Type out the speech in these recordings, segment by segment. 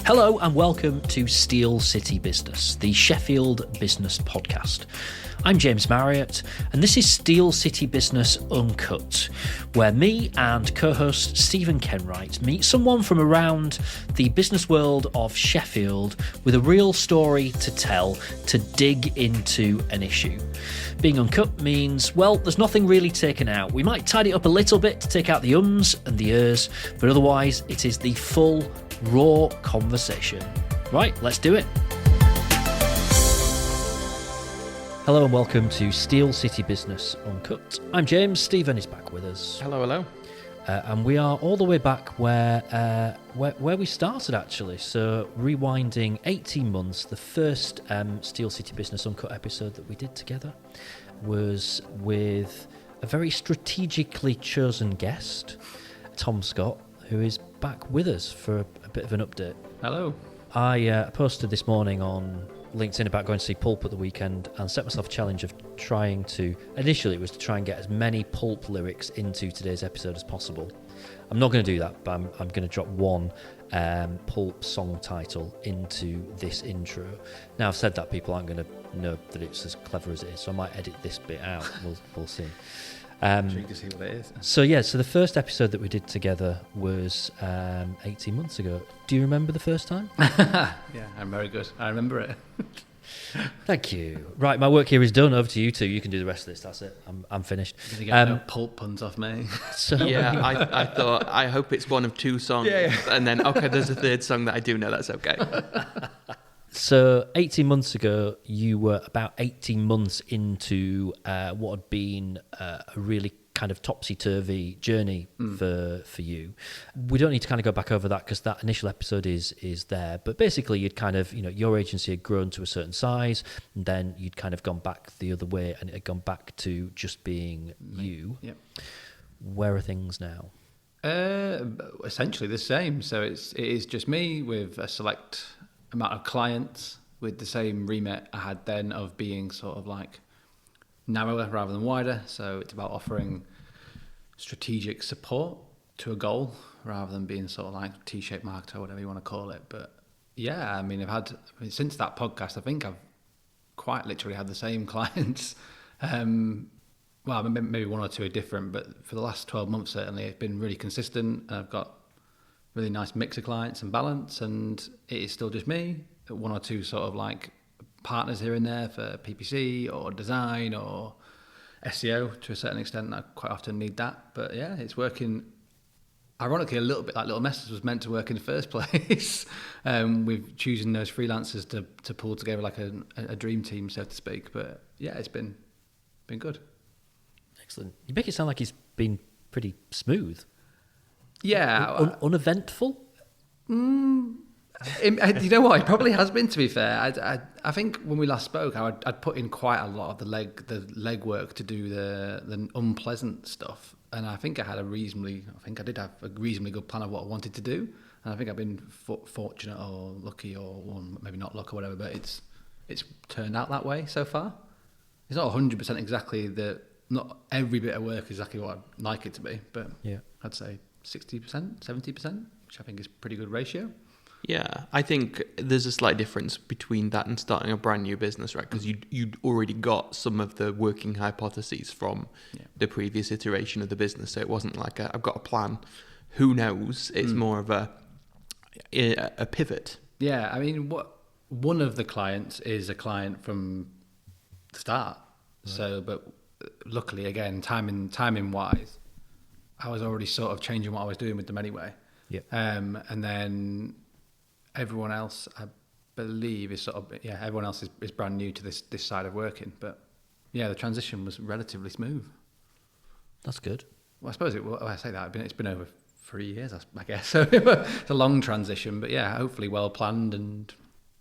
Hello and welcome to Steel City Business, the Sheffield business podcast. I'm James Marriott, and this is Steel City Business UNCUT, where me and co-host Stephen Kenwright meet someone from around the business world of Sheffield with a real story to tell, to dig into an issue. Being uncut means, well, there's nothing really taken out. We might tidy it up a little bit to take out the ums and the ers, but otherwise it is the full, raw conversation. Right, let's do it. Hello and welcome to Steel City Business Uncut. I'm James. Stephen is back with us. Hello, hello. And we are all the way back where we started, actually. So rewinding 18 months, the first Steel City Business Uncut episode that we did together was with a very strategically chosen guest, Tom Scott, who is back with us for a bit of an update. Hello. I posted this morning on LinkedIn about going to see Pulp at the weekend and set myself a challenge of trying to, initially it was to try and get as many Pulp lyrics into today's episode as possible. I'm not going to do that, but I'm going to drop one Pulp song title into this intro. Now I've said that, people aren't going to know that it's as clever as it is, so I might edit this bit out. We'll see. Intrigued to see what it is. So the first episode that we did together was 18 months ago. Do you remember the first time? Yeah, I'm very good. I remember it. Thank you. Right, my work here is done. Over to you two. You can do the rest of this. That's it. I'm finished. You're going to get no Pulp puns off me. So, Yeah, I thought, I hope it's one of two songs. Yeah. And then, okay, there's a third song that I do know, that's okay. So 18 months ago, you were about 18 months into what had been a really kind of topsy-turvy journey for you. We don't need to kind of go back over that because that initial episode is there. But basically, you'd kind of, your agency had grown to a certain size, and then you'd kind of gone back the other way, and it had gone back to just being you. Yep. Where are things now? Essentially the same. So it is just me with a select amount of clients with the same remit I had then of being sort of like narrower rather than wider. So it's about offering strategic support to a goal rather than being sort of like T-shaped marketer or whatever you want to call it. But yeah, I mean, since that podcast, I think I've quite literally had the same clients. Well, maybe one or two are different, but for the last 12 months, certainly it's been really consistent. And I've got really nice mix of clients and balance, and it is still just me. One or two sort of like partners here and there for PPC or design or SEO to a certain extent. I quite often need that, but yeah, it's working. Ironically, a little bit like Little Messes was meant to work in the first place. With choosing those freelancers to pull together like a dream team, so to speak. But yeah, it's been good. Excellent. You make it sound like it's been pretty smooth. Yeah. Uneventful? You know what? It probably has been, to be fair. I think when we last spoke, I'd put in quite a lot of the leg work to do the unpleasant stuff. And I think I did have a reasonably good plan of what I wanted to do. And I think I've been fortunate or lucky or maybe not luck or whatever, but it's turned out that way so far. It's not 100% exactly not every bit of work is exactly what I'd like it to be, but yeah, I'd say 60%, 70%, which I think is a pretty good ratio. Yeah, I think there's a slight difference between that and starting a brand new business, right? Because you'd already got some of the working hypotheses from the previous iteration of the business, so it wasn't like I've got a plan. Who knows? It's more of a pivot. Yeah, I mean, one of the clients is a client from the start. Right. So, but luckily, again, timing wise, I was already sort of changing what I was doing with them anyway. Yeah. And then everyone else, I believe, is everyone else is brand new to this side of working. But yeah, the transition was relatively smooth. That's good. Well, I suppose I say that it's been over 3 years, I guess. So it's a long transition, but yeah, hopefully well planned, and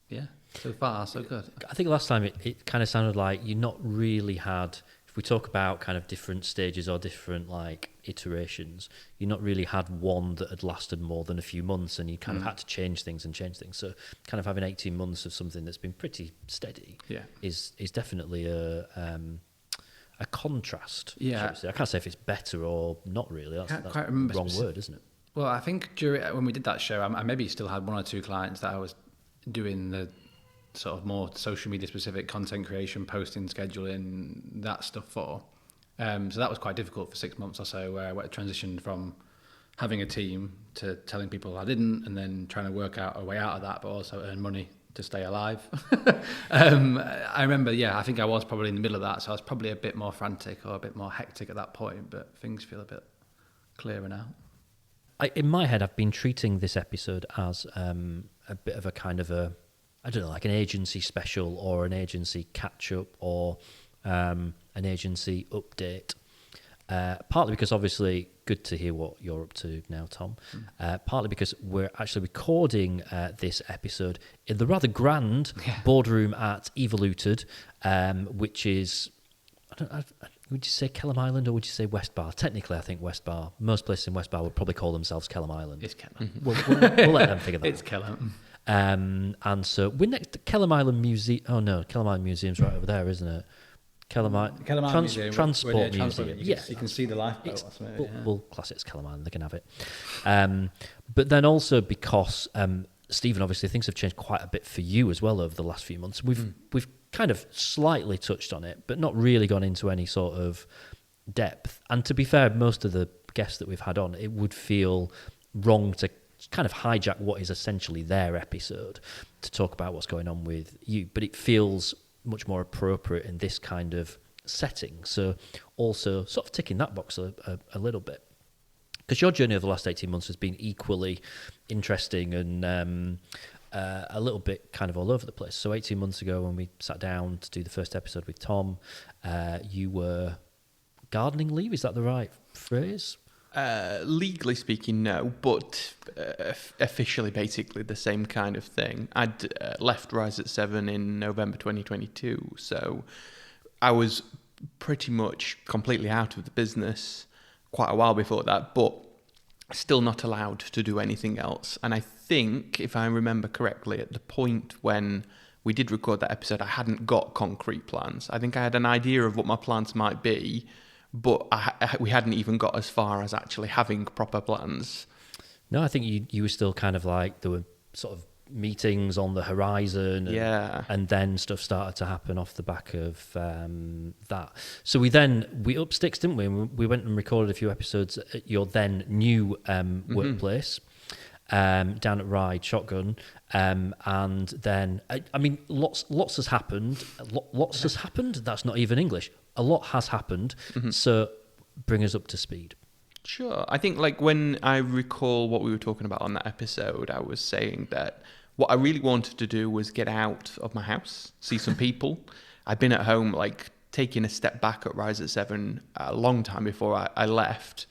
yeah, so far so good. I think last time it kind of sounded like you not really had. If we talk about kind of different stages or different like iterations, you not really had one that had lasted more than a few months, and you kind of had to change things. So kind of having 18 months of something that's been pretty steady is definitely a contrast. Yeah. I can't say if it's better or not really. That's the wrong word, isn't it? Well, I think when we did that show, I maybe still had one or two clients that I was doing the sort of more social media specific content creation, posting, scheduling, that stuff for. So that was quite difficult for 6 months or so, where I transitioned from having a team to telling people I didn't, and then trying to work out a way out of that, but also earn money to stay alive. I remember, I think I was probably in the middle of that, so I was probably a bit more frantic or a bit more hectic at that point, but things feel a bit clearer now. In my head, I've been treating this episode as a bit of a kind of I don't know, like an agency special or an agency catch-up or an agency update. Partly because obviously good to hear what you're up to now, Tom. Partly because we're actually recording this episode in the rather grand boardroom at Evoluted, which is, would you say Kelham Island or would you say West Bar? Technically, I think West Bar. Most places in West Bar would probably call themselves Kelham Island. It's Kelham. We'll let them figure that out. It's Kelham. And so we're next to Kelham Island Museum. Oh no, Kelham Island Museum's right over there, isn't it? Kelham Island Museum. Transport Museum. You can see the lifeboat. We'll class it as Kelham Island. They can have it. But then also because Stephen, obviously things have changed quite a bit for you as well over the last few months. We've kind of slightly touched on it, but not really gone into any sort of depth. And to be fair, most of the guests that we've had on, it would feel wrong to kind of hijack what is essentially their episode to talk about what's going on with you. But it feels much more appropriate in this kind of setting. So also sort of ticking that box a little bit. Because your journey over the last 18 months has been equally interesting and a little bit kind of all over the place. So 18 months ago when we sat down to do the first episode with Tom, you were gardening leave, is that the right phrase? Legally speaking, no, but officially basically the same kind of thing. I'd left Rise at 7 in November 2022, so I was pretty much completely out of the business quite a while before that, but still not allowed to do anything else. And I think, if I remember correctly, at the point when we did record that episode, I hadn't got concrete plans. I think I had an idea of what my plans might be, but we hadn't even got as far as actually having proper plans. No, I think you were still kind of like, there were sort of meetings on the horizon and then stuff started to happen off the back of that. So we upped sticks, didn't we? We went and recorded a few episodes at your then new workplace down at Ride Shotgun, and then I mean lots has happened. Lots has happened. That's not even English. A lot has happened. So bring us up to speed. Sure. I think like when I recall what we were talking about on that episode, I was saying that what I really wanted to do was get out of my house, see some people. I'd been at home, like taking a step back at Rise at 7 a long time before I left,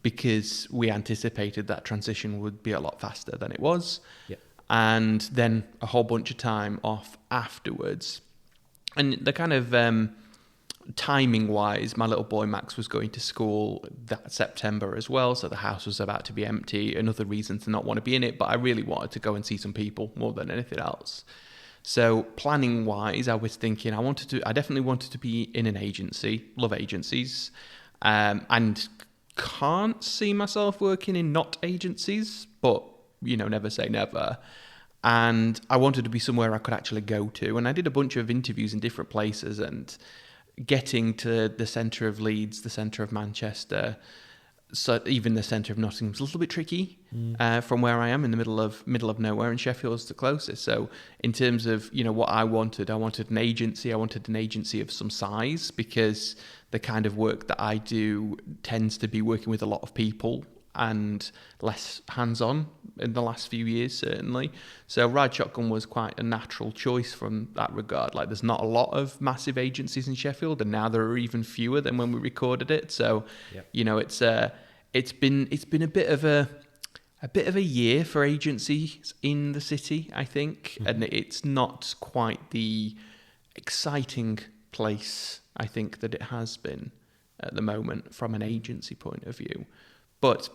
because we anticipated that transition would be a lot faster than it was. Yeah. And then a whole bunch of time off afterwards. And the kind of timing wise, my little boy Max was going to school that September as well, so the house was about to be empty. Another reason to not want to be in it, but I really wanted to go and see some people more than anything else. So planning wise, I was thinking I definitely wanted to be in an agency, love agencies, and can't see myself working in not agencies, but never say never. And I wanted to be somewhere I could actually go to, and I did a bunch of interviews in different places, and getting to the centre of Leeds, the centre of Manchester, so even the centre of Nottingham was a little bit tricky from where I am in the middle of nowhere, and Sheffield's the closest. So in terms of what I wanted an agency. I wanted an agency of some size, because the kind of work that I do tends to be working with a lot of people and less hands-on in the last few years, certainly. So Ride Shotgun was quite a natural choice from that regard. Like, there's not a lot of massive agencies in Sheffield, and now there are even fewer than when we recorded it. So, it's been a bit of a year for agencies in the city, I think, and it's not quite the exciting place I think that it has been at the moment from an agency point of view. But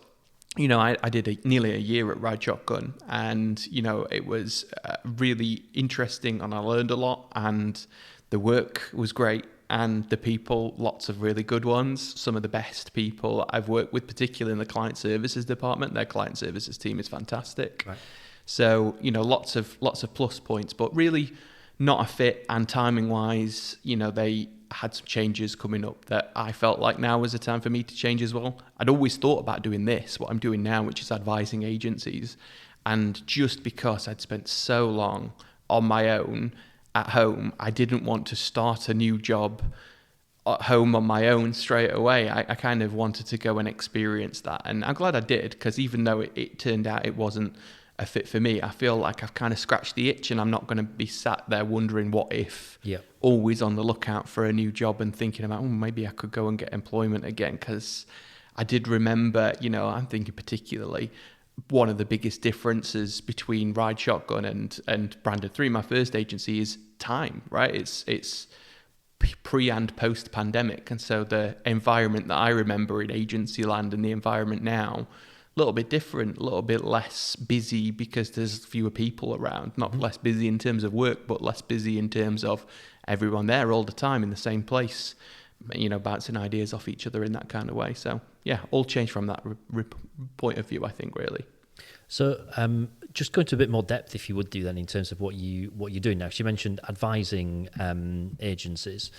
I did nearly a year at Ride Shotgun, and it was really interesting, and I learned a lot, and the work was great, and the people, lots of really good ones, some of the best people I've worked with, particularly in the client services department. Their client services team is fantastic. Right. So, lots of plus points, but really not a fit. And timing wise, they had some changes coming up that I felt like now was the time for me to change as well. I'd always thought about doing what I'm doing now, which is advising agencies. And just because I'd spent so long on my own at home, I didn't want to start a new job at home on my own straight away. I kind of wanted to go and experience that. And I'm glad I did, because even though it turned out it wasn't a fit for me, I feel like I've kind of scratched the itch, and I'm not going to be sat there wondering what if, always on the lookout for a new job and thinking about, maybe I could go and get employment again. Because I did remember, I'm thinking particularly, one of the biggest differences between Ride Shotgun and Branded 3, my first agency, is time, right? It's pre and post pandemic. And so the environment that I remember in agency land and the environment now, a little bit different, a little bit less busy because there's fewer people around. Not less busy in terms of work, but less busy in terms of everyone there all the time in the same place, bouncing ideas off each other in that kind of way. So yeah, all changed from that point of view, I think, really. So just go into a bit more depth, if you would do then, in terms of what you're doing now. Because you mentioned advising agencies.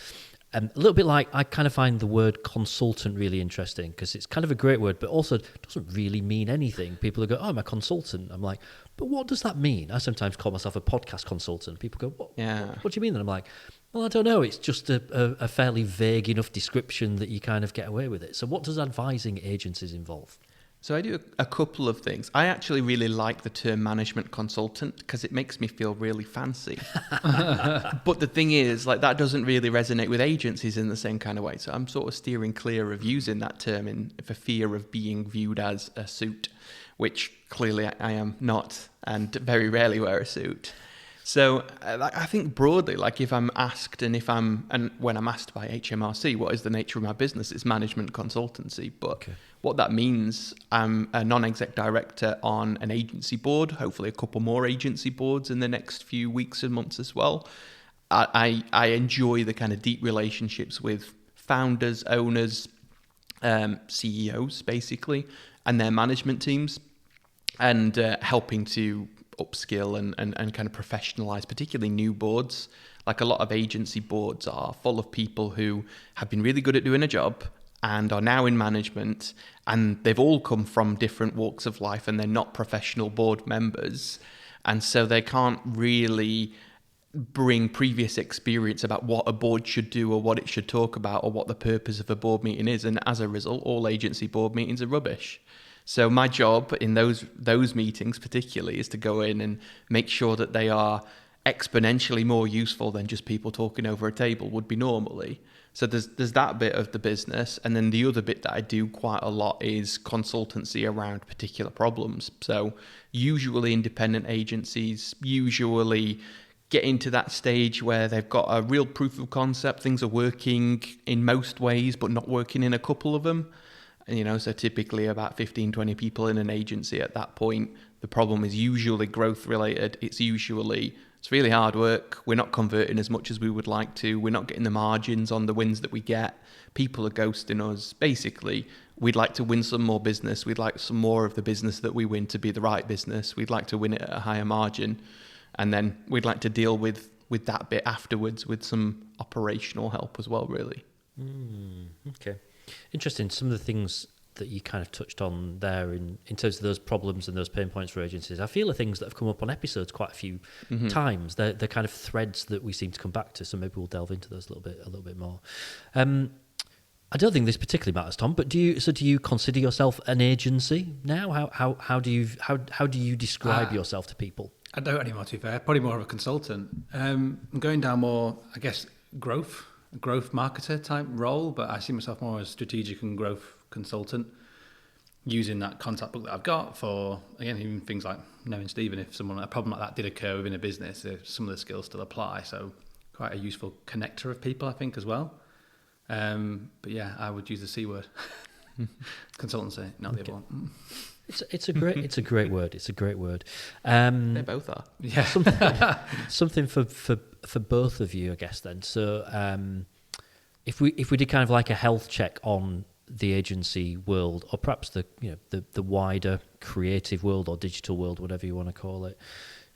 A little bit like, I kind of find the word consultant really interesting, because it's kind of a great word, but also doesn't really mean anything. People go, I'm a consultant. I'm like, but what does that mean? I sometimes call myself a podcast consultant. People go, what do you mean? And I'm like, well, I don't know. It's just a fairly vague enough description that you kind of get away with it. So what does advising agencies involve? So I do a couple of things. I actually really like the term management consultant because it makes me feel really fancy. But the thing is, that doesn't really resonate with agencies in the same kind of way. So I'm sort of steering clear of using that term for fear of being viewed as a suit, which clearly I am not, and very rarely wear a suit. So I think broadly, if I'm asked, and when I'm asked by HMRC, what is the nature of my business, it's management consultancy. But what that means, I'm a non-exec director on an agency board, hopefully a couple more agency boards in the next few weeks and months as well. I enjoy the kind of deep relationships with founders, owners, CEOs, basically, and their management teams, and helping to upskill and kind of professionalize, particularly new boards. A lot of agency boards are full of people who have been really good at doing a job and are now in management, and they've all come from different walks of life, and they're not professional board members, and so they can't really bring previous experience about what a board should do or what it should talk about or what the purpose of a board meeting is, and as a result, all agency board meetings are rubbish. So my job in those meetings particularly is to go in and make sure that they are exponentially more useful than just people talking over a table would be normally. So there's that bit of the business, and then the other bit that I do quite a lot is consultancy around particular problems. So usually independent agencies usually get into that stage where they've got a real proof of concept, things are working in most ways but not working in a couple of them. So typically about 15, 20 people in an agency at that point. The problem is usually growth related. It's really hard work. We're not converting as much as we would like to. We're not getting the margins on the wins that we get. People are ghosting us. Basically, we'd like to win some more business. We'd like some more of the business that we win to be the right business. We'd like to win it at a higher margin. And then we'd like to deal with that bit afterwards with some operational help as well, really. Okay. Interesting. Some of the things that you kind of touched on there in terms of those problems and those pain points for agencies, I feel are things that have come up on episodes quite a few times. They're kind of threads that we seem to come back to, so maybe we'll delve into those a little bit more. I don't think this particularly matters, Tom, but do you consider yourself an agency now? How do you describe yourself to people? I don't anymore, to be fair. Probably more of a consultant. I'm going down more, I guess, growth marketer type role, but I see myself more as strategic and growth consultant, using that contact book that I've got for, again, even things like knowing Stephen, if a problem like that did occur within a business, some of the skills still apply. So quite a useful connector of people, I think, as well. But yeah, I would use the C word. Consultancy, not the other one. It's a great word. It's a great word. They both are. Yeah. Something for both of you, I guess. Then, so if we did kind of like a health check on the agency world, or perhaps the wider creative world or digital world, whatever you want to call it,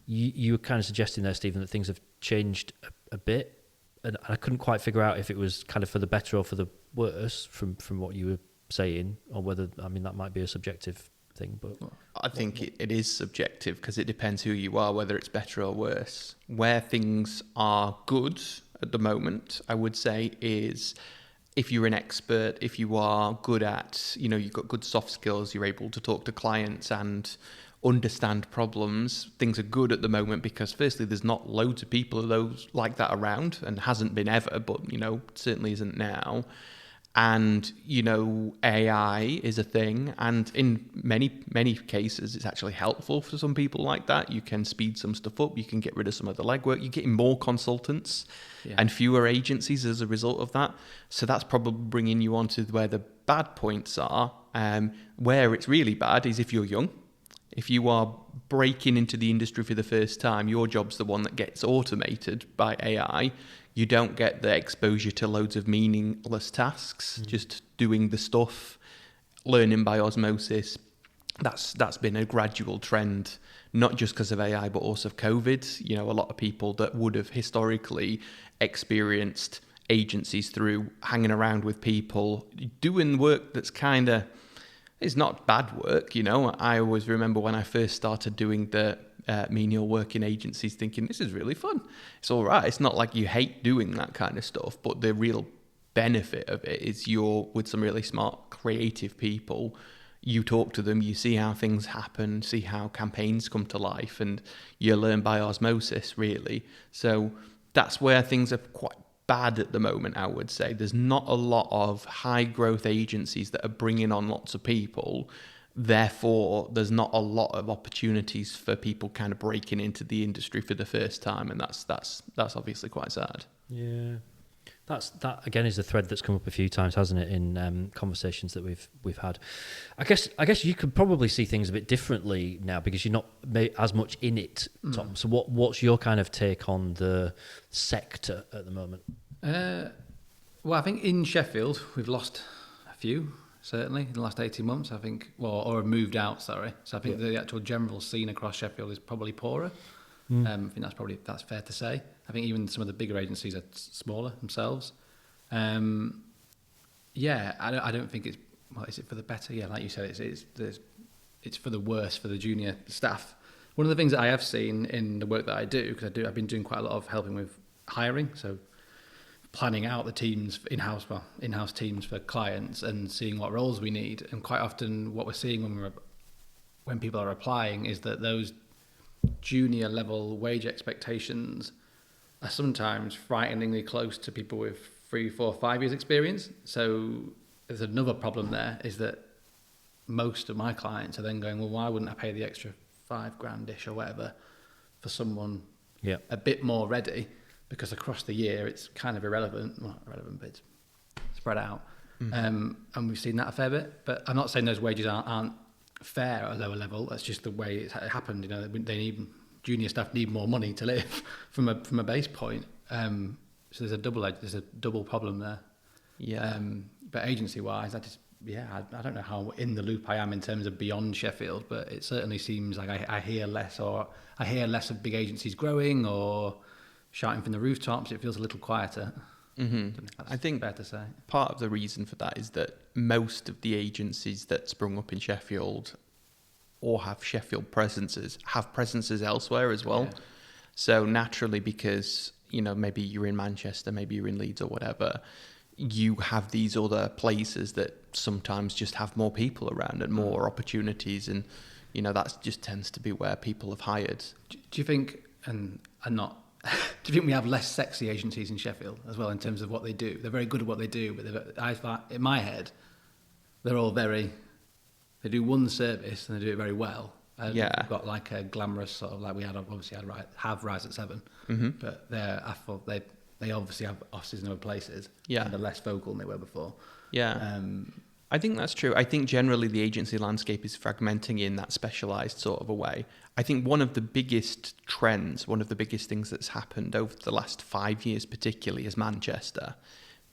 you were kind of suggesting there, Stephen, that things have changed a bit, and I couldn't quite figure out if it was kind of for the better or for the worse from what you were saying, or whether, I mean, that might be a subjective thing. But I think it is subjective because it depends who you are, whether it's better or worse. Where things are good at the moment, I would say, is if you're an expert, if you are good at, you've got good soft skills, you're able to talk to clients and understand problems, things are good at the moment because firstly, there's not loads of people of those like that around, and hasn't been ever, but, certainly isn't now. And, AI is a thing. And in many cases, it's actually helpful for some people like that. You can speed some stuff up. You can get rid of some of the legwork. You're getting more consultants and fewer agencies as a result of that. So that's probably bringing you on to where the bad points are. Where it's really bad is if you're young. If you are breaking into the industry for the first time, your job's the one that gets automated by AI. You don't get the exposure to loads of meaningless tasks, just doing the stuff, learning by osmosis. That's been a gradual trend, not just because of AI, but also of COVID. A lot of people that would have historically experienced agencies through hanging around with people, doing work that's kind of, it's not bad work. I always remember when I first started doing the menial work in agencies, thinking this is really fun. It's all right. It's not like you hate doing that kind of stuff, but the real benefit of it is you're with some really smart, creative people. You talk to them, you see how things happen, see how campaigns come to life, and you learn by osmosis, really. So that's where things are quite bad at the moment, I would say. There's not a lot of high growth agencies that are bringing on lots of people. Therefore, there's not a lot of opportunities for people kind of breaking into the industry for the first time, and that's obviously quite sad. Yeah, that again is a thread that's come up a few times, hasn't it, in conversations that we've had. I guess you could probably see things a bit differently now because you're not as much in it, Tom. So what's your kind of take on the sector at the moment? Well, I think in Sheffield we've lost a few. Certainly, in the last 18 months, I think, or have moved out, sorry. So I think the actual general scene across Sheffield is probably poorer. I think that's fair to say. I think even some of the bigger agencies are smaller themselves. I don't think it's, well, is it for the better? Yeah, like you said, it's for the worse for the junior staff. One of the things that I have seen in the work that I do, because I've been doing quite a lot of helping with hiring, so planning out the teams, in-house teams for clients and seeing what roles we need. And quite often what we're seeing when people are applying is that those junior level wage expectations are sometimes frighteningly close to people with 3, 4, 5 years experience. So there's another problem there, is that most of my clients are then going, well, why wouldn't I pay the extra $5,000-ish or whatever for someone a bit more ready? Because across the year it's kind of irrelevant, well, not irrelevant, but it's spread out. And we've seen that a fair bit. But I'm not saying those wages aren't fair at a lower level. That's just the way it happened. Junior staff need more money to live from a base point. So there's a double problem there. Yeah. But agency wise, I don't know how in the loop I am in terms of beyond Sheffield, but it certainly seems like I hear less of big agencies growing or shouting from the rooftops. It feels a little quieter. I think fair to say. Part of the reason for that is that most of the agencies that sprung up in Sheffield or have Sheffield presences have presences elsewhere as well. Yeah. So naturally, because maybe you're in Manchester, maybe you're in Leeds or whatever, you have these other places that sometimes just have more people around and more opportunities, and that just tends to be where people have hired. Do you think, and not? Do you think we have less sexy agencies in Sheffield as well in terms of what they do? They're very good at what they do, but in my head, they're all they do one service and they do it very well. We've got like a glamorous sort of, like we have Rise at 7, but they obviously have offices in other places. Yeah, and they're less vocal than they were before. Yeah. I think that's true. I think generally the agency landscape is fragmenting in that specialised sort of a way. I think one of the biggest trends, one of the biggest things that's happened over the last 5 years particularly is Manchester,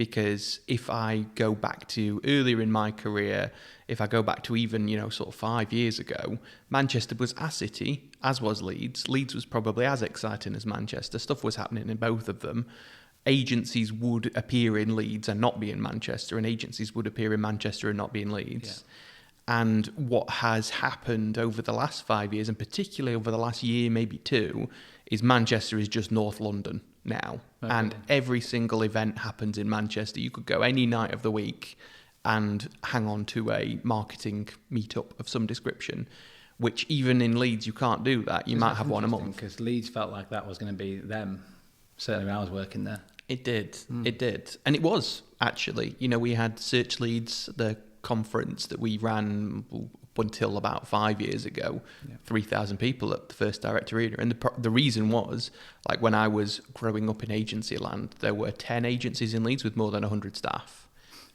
because if I go back to earlier in my career, if I go back to even, sort of 5 years ago, Manchester was a city, as was Leeds. Leeds was probably as exciting as Manchester. Stuff was happening in both of them. Agencies would appear in Leeds and not be in Manchester, and agencies would appear in Manchester and not be in Leeds. Yeah. And what has happened over the last 5 years, and particularly over the last year, maybe two, is Manchester is just North London now. Okay. And every single event happens in Manchester. You could go any night of the week and hang on to a marketing meetup of some description, which even in Leeds you can't do that. You might have one a month. Because Leeds felt like that was going to be them, certainly when I was working there. It did. It did. And it was, actually. We had Search Leeds, the conference that we ran up until about 5 years ago, 3,000 people at the First Direct Arena. And the reason was, like when I was growing up in agency land, there were 10 agencies in Leeds with more than 100 staff.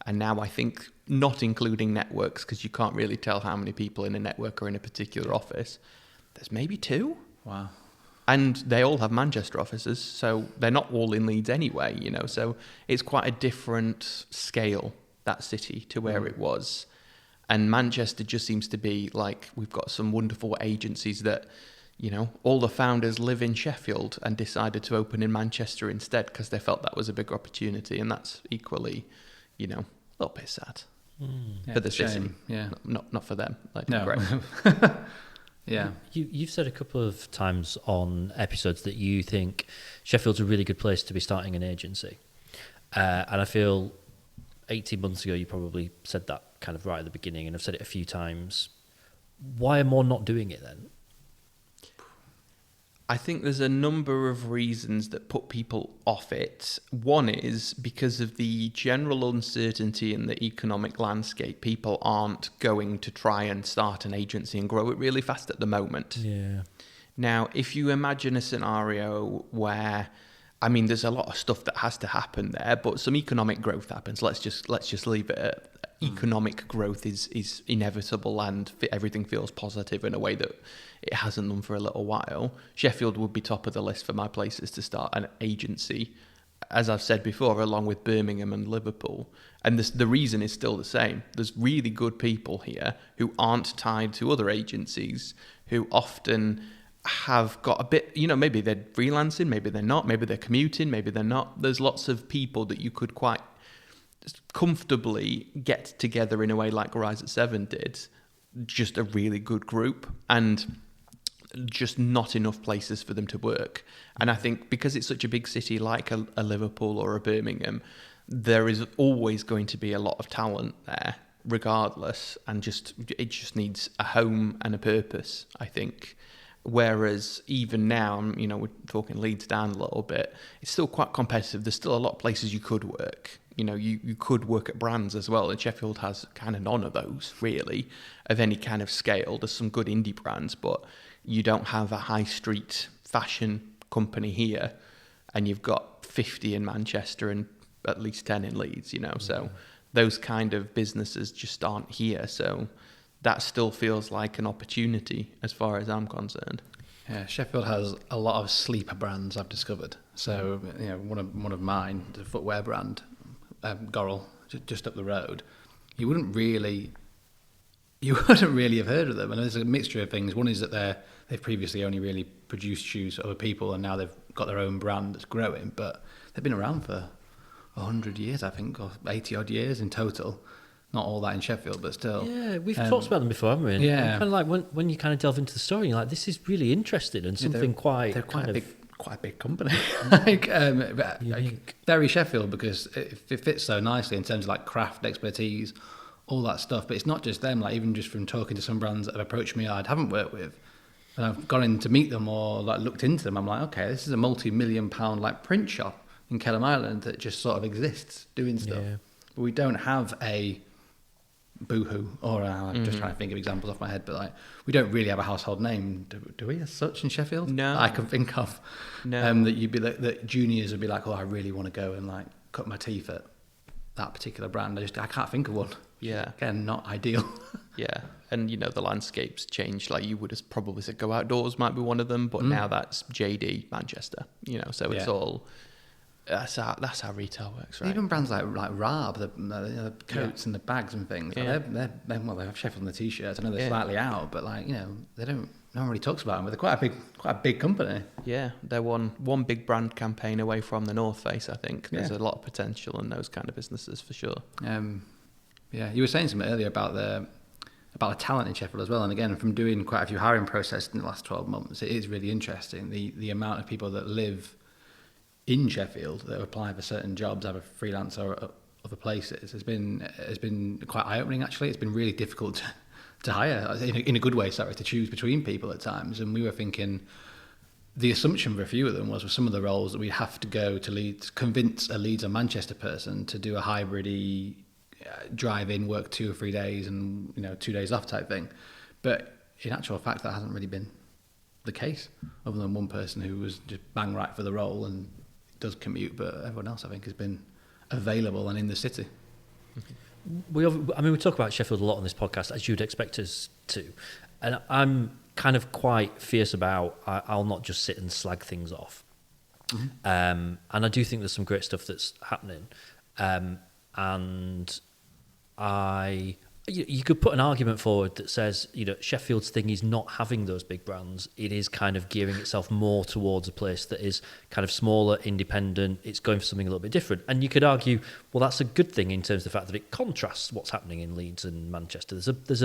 And now I think, not including networks, because you can't really tell how many people in a network are in a particular office, there's maybe 2. Wow. And they all have Manchester offices, so they're not all in Leeds anyway, So it's quite a different scale, that city, to where it was. And Manchester just seems to be like, we've got some wonderful agencies that, all the founders live in Sheffield and decided to open in Manchester instead because they felt that was a big opportunity. And that's equally, a little bit sad for the city. Yeah. Not for them. No. Great. Yeah. You've said a couple of times on episodes that you think Sheffield's a really good place to be starting an agency. And I feel 18 months ago you probably said that kind of right at the beginning, and I've said it a few times. Why are more not doing it then? I think there's a number of reasons that put people off it. One is because of the general uncertainty in the economic landscape. People aren't going to try and start an agency and grow it really fast at the moment. Yeah. Now, if you imagine a scenario where, there's a lot of stuff that has to happen there, but some economic growth happens. Let's just leave it at economic growth is inevitable and everything feels positive in a way that it hasn't done for a little while. Sheffield would be top of the list for my places to start an agency, as I've said before, along with Birmingham and Liverpool. And the reason is still the same. There's really good people here who aren't tied to other agencies, who often have got a bit, maybe they're freelancing, maybe they're not, maybe they're commuting, maybe they're not. There's lots of people that you could quite comfortably get together in a way like Rise at 7 did, just a really good group, and just not enough places for them to work. And I think because it's such a big city like a Liverpool or a Birmingham, there is always going to be a lot of talent there regardless, and it just needs a home and a purpose, I think. Whereas even now, we're talking Leeds down a little bit, it's still quite competitive. There's still a lot of places you could work. You could work at brands as well, and Sheffield has kind of none of those, really, of any kind of scale. There's some good indie brands, but you don't have a high street fashion company here, and you've got 50 in Manchester and at least 10 in Leeds, So those kind of businesses just aren't here, so that still feels like an opportunity as far as I'm concerned. Yeah, Sheffield has a lot of sleeper brands, I've discovered. So, one of mine, the footwear brand, Gorrel, just up the road, you wouldn't really have heard of them. And there's a mixture of things. One is that they've previously only really produced shoes for other people, and now they've got their own brand that's growing. But they've been around for 100 years, I think, or 80 odd years in total. Not all that in Sheffield, but still. Yeah, we've talked about them before, haven't we? Yeah. And kind of like when you kind of delve into the story, you're like, this is really interesting and something they're quite a big company. like very Sheffield, because it fits so nicely in terms of like craft expertise, all that stuff. But it's not just them. Like even just from talking to some brands that have approached me I haven't worked with, and I've gone in to meet them or like looked into them, I'm like, okay, this is a multi-million-pound like print shop in Kelham Island that just sort of exists doing stuff. Yeah. But we don't have a Boohoo, or I'm just trying to think of examples off my head, but like we don't really have a household name, do we, as such in Sheffield? No, that I can think of. No, that you'd be like, that juniors would be like, oh, I really want to go and like cut my teeth at that particular brand. I can't think of one. Yeah, again, not ideal. Yeah, and the landscape's changed. Like you would have probably said, Go Outdoors might be one of them, but now that's JD Manchester. So it's all That's how retail works, right? Even brands like Raab, the coats and the bags and things. Yeah. They have Sheffield on the t-shirts. I know they're Yeah. slightly out, but they don't. No one really talks about them. But they're quite a big company. Yeah, they're one big brand campaign away from the North Face. I think there's a lot of potential in those kind of businesses for sure. You were saying something earlier about the talent in Sheffield as well. And again, from doing quite a few hiring processes in the last 12 months, it is really interesting the amount of people that live in Sheffield that apply for certain jobs, either freelance or other places, has been quite eye-opening. Actually, it's been really difficult to hire in a good way. To choose between people at times, and we were thinking the assumption for a few of them was for some of the roles that we'd have to go to Leeds, convince a Leeds or Manchester person to do a hybrid drive in, work 2 or 3 days, and 2 days off type thing. But in actual fact, that hasn't really been the case, other than one person who was just bang right for the role and does commute, but everyone else I think has been available and in the city. We talk about Sheffield a lot on this podcast, as you'd expect us to, and I'm kind of quite fierce about I'll not just sit and slag things off. Mm-hmm. And I do think there's some great stuff that's happening, and you could put an argument forward that says, Sheffield's thing is not having those big brands. It is kind of gearing itself more towards a place that is kind of smaller, independent. It's going for something a little bit different. And you could argue, well, that's a good thing in terms of the fact that it contrasts what's happening in Leeds and Manchester. There's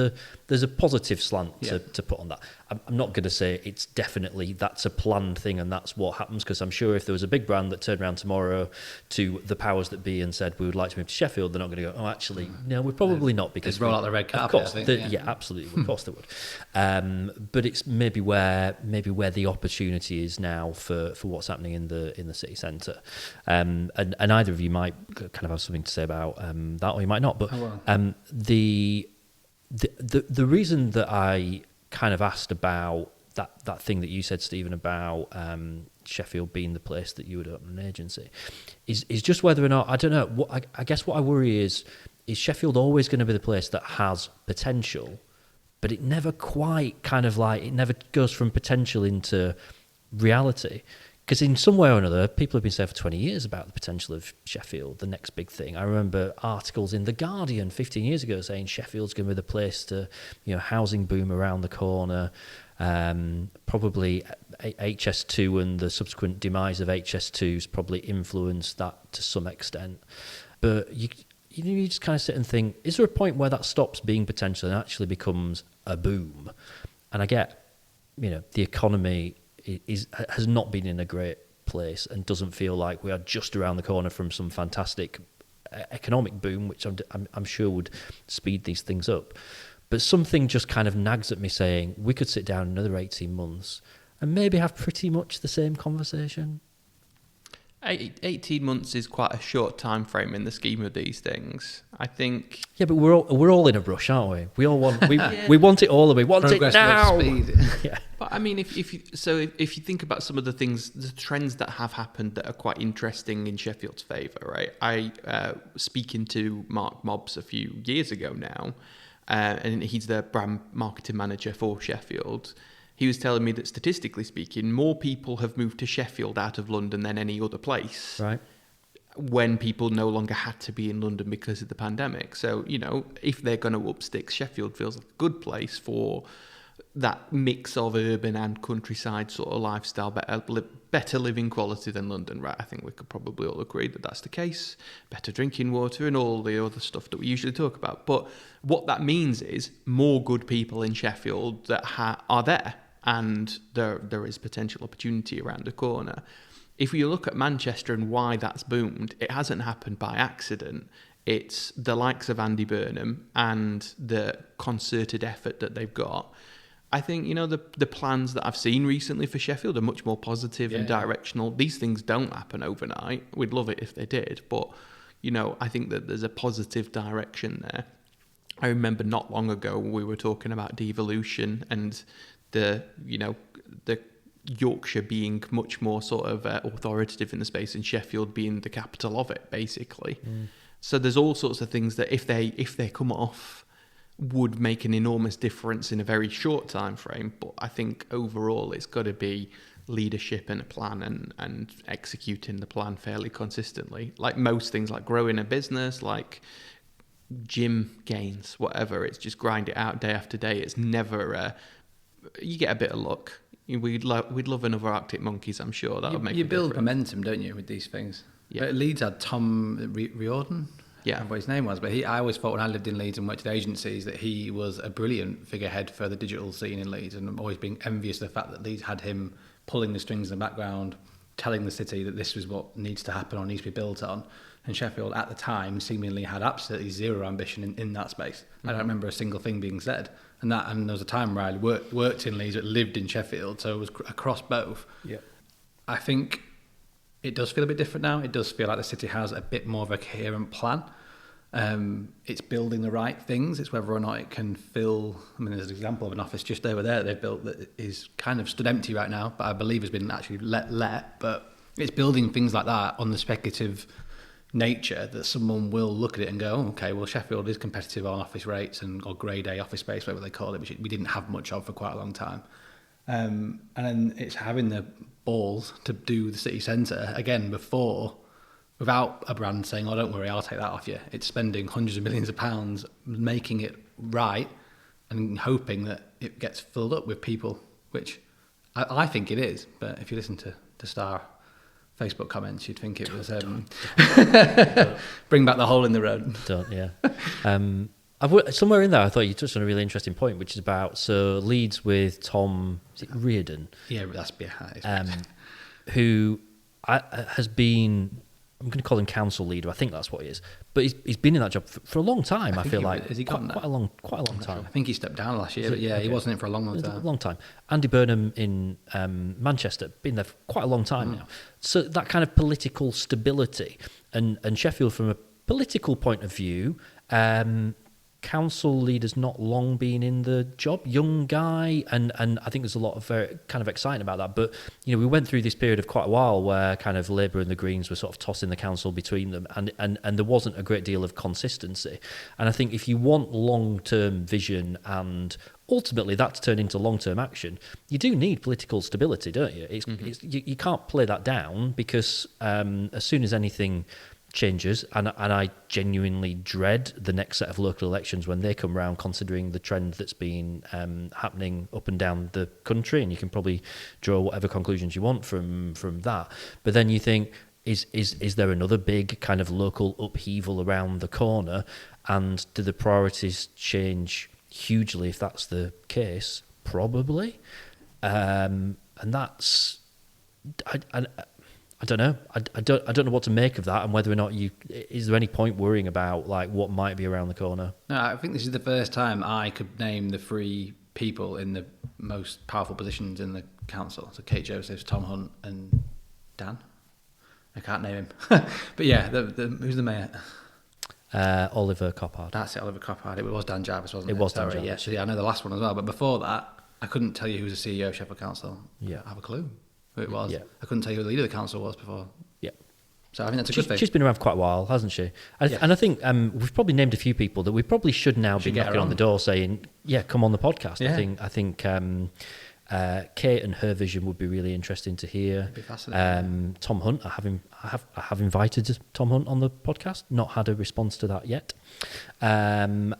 a positive slant to put on that. I'm not going to say it's definitely that's a planned thing and that's what happens, because I'm sure if there was a big brand that turned around tomorrow to the powers that be and said we would like to move to Sheffield, they're not going to go, oh, actually, no, we're probably not, because roll out the red carpet. Of course, absolutely, of course they would. But it's maybe where the opportunity is now for what's happening in the city centre. And either of you might kind of have something to say about that, or you might not. But the reason that I kind of asked about that thing that you said, Stephen, about Sheffield being the place that you would open an agency is just whether or not, I don't know. I guess what I worry is Sheffield always going to be the place that has potential, but it never quite it never goes from potential into reality? Because in some way or another, people have been saying for 20 years about the potential of Sheffield, the next big thing. I remember articles in The Guardian 15 years ago saying Sheffield's going to be the place to, housing boom around the corner. Probably HS2 and the subsequent demise of HS2's probably influenced that to some extent. But you just kind of sit and think, is there a point where that stops being potential and actually becomes a boom? And I get, the economy has not been in a great place and doesn't feel like we are just around the corner from some fantastic economic boom, which I'm sure would speed these things up. But something just kind of nags at me saying we could sit down another 18 months and maybe have pretty much the same conversation. 18 months is quite a short time frame in the scheme of these things. I think. Yeah, but we're all in a rush, aren't we? We all want we want it all, and we want Progress it now. Speed. Yeah. But I mean, if you think about some of the things, the trends that have happened that are quite interesting in Sheffield's favour, right? I speaking to Mark Mobbs a few years ago now, and he's the brand marketing manager for Sheffield. He was telling me that statistically speaking, more people have moved to Sheffield out of London than any other place. Right. When people no longer had to be in London because of the pandemic. So, if they're going to up sticks, Sheffield feels like a good place for that mix of urban and countryside sort of lifestyle, better living quality than London, right? I think we could probably all agree that that's the case. Better drinking water and all the other stuff that we usually talk about. But what that means is more good people in Sheffield that are there. And there is potential opportunity around the corner. If you look at Manchester and why that's boomed, it hasn't happened by accident. It's the likes of Andy Burnham and the concerted effort that they've got. I think, the plans that I've seen recently for Sheffield are much more positive and directional. These things don't happen overnight. We'd love it if they did. But, I think that there's a positive direction there. I remember not long ago we were talking about devolution and the Yorkshire being much more sort of authoritative in the space and Sheffield being the capital of it, basically. So there's all sorts of things that if they come off would make an enormous difference in a very short time frame. But I think overall it's got to be leadership and a plan and executing the plan fairly consistently. Like most things, like growing a business, like gym gains, whatever, it's just grind it out day after day. It's never you get a bit of luck. We'd love another Arctic Monkeys, I'm sure. That would make you a build difference. momentum, don't you, with these things? Yeah. But Leeds had Tom Riordan. Yeah. I don't know what his name was, but I always thought when I lived in Leeds and worked at agencies that he was a brilliant figurehead for the digital scene in Leeds, and I'm always being envious of the fact that Leeds had him pulling the strings in the background, telling the city that this was what needs to happen or needs to be built on. And Sheffield at the time seemingly had absolutely zero ambition in that space. I don't remember a single thing being said. And there was a time where I worked in Leeds but lived in Sheffield, so it was across both. Yeah. I think it does feel a bit different now. It does feel like the city has a bit more of a coherent plan. It's building the right things. It's whether or not it can fill. I mean, there's an example of an office just over there they've built that is kind of stood empty right now, but I believe has been actually let. But it's building things like that on the speculative nature that someone will look at it and go, oh, okay, well, Sheffield is competitive on office rates or grade A office space, whatever they call it, which we didn't have much of for quite a long time. And then it's having the balls to do the city centre again without a brand saying, oh, don't worry, I'll take that off you. It's spending hundreds of millions of pounds making it right and hoping that it gets filled up with people, which I think it is. But if you listen to Star Facebook comments, you'd think it was bring back the hole in the road. Somewhere in there, I thought you touched on a really interesting point, which is about Leeds with Tom Riordan. Yeah, that's behind. Who has been, I'm going to call him council leader. I think that's what he is. But he's been in that job for a long time. I feel like has he gone quite a long time. I think he stepped down last year, but yeah, he wasn't in for a long time. A long time. Andy Burnham in Manchester, been there for quite a long time now. So that kind of political stability, and Sheffield from a political point of view, council leader's not long been in the job, young guy, and I think there's a lot of very kind of exciting about that. But we went through this period of quite a while where kind of Labour and the Greens were sort of tossing the council between them, and there wasn't a great deal of consistency. And I think if you want long-term vision and ultimately that's turned into long-term action, you do need political stability, don't you? You can't play that down, because as soon as anything changes, and I genuinely dread the next set of local elections when they come round, considering the trend that's been happening up and down the country, and you can probably draw whatever conclusions you want from that. But then you think, is there another big kind of local upheaval around the corner, and do the priorities change hugely if that's the case? Probably. And that's... I don't know. I don't know what to make of that, and whether or not is there any point worrying about like what might be around the corner? No, I think this is the first time I could name the three people in the most powerful positions in the council. So Kate Josephs, Tom Hunt, and Dan. I can't name him, but yeah, who's the mayor? Oliver Coppard. That's it, Oliver Coppard. It was Dan Jarvis, wasn't it? It was Dan Jarvis. Yeah, so yeah, I know the last one as well. But before that, I couldn't tell you who was the CEO of Sheffield Council. Yeah, I have a clue who it was. Yeah. I couldn't tell you who the leader of the council was before. Yeah. So I think that's a good thing. She's been around for quite a while, hasn't she? And I think we've probably named a few people that we probably should now be knocking on the door saying, yeah, come on the podcast. Yeah. I think Kate and her vision would be really interesting to hear. It'd be fascinating. Tom Hunt, I have invited Tom Hunt on the podcast, not had a response to that yet. And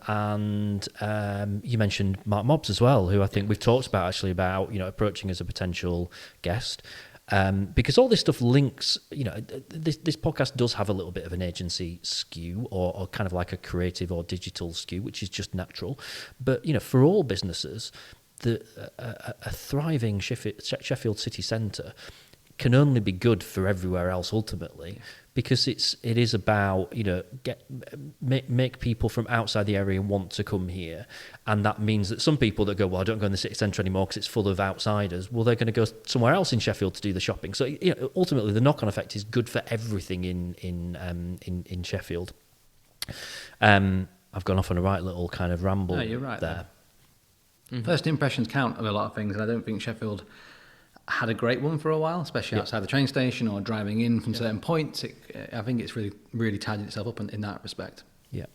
you mentioned Mark Mobbs as well, who I think we've talked about actually about approaching as a potential guest. Because all this stuff links, this podcast does have a little bit of an agency skew or kind of like a creative or digital skew, which is just natural. But, for all businesses, a thriving Sheffield city centre can only be good for everywhere else ultimately, because it is about make people from outside the area want to come here, and that means that some people that go, well, I don't go in the city centre anymore because it's full of outsiders, well, they're going to go somewhere else in Sheffield to do the shopping. So ultimately the knock-on effect is good for everything in Sheffield. I've gone off on a right little kind of ramble. No, you're right there. Mm-hmm. First impressions count of a lot of things, and I don't think Sheffield had a great one for a while, especially outside the train station or driving in from certain points. I think it's really, really tidied itself up in that respect. Yeah.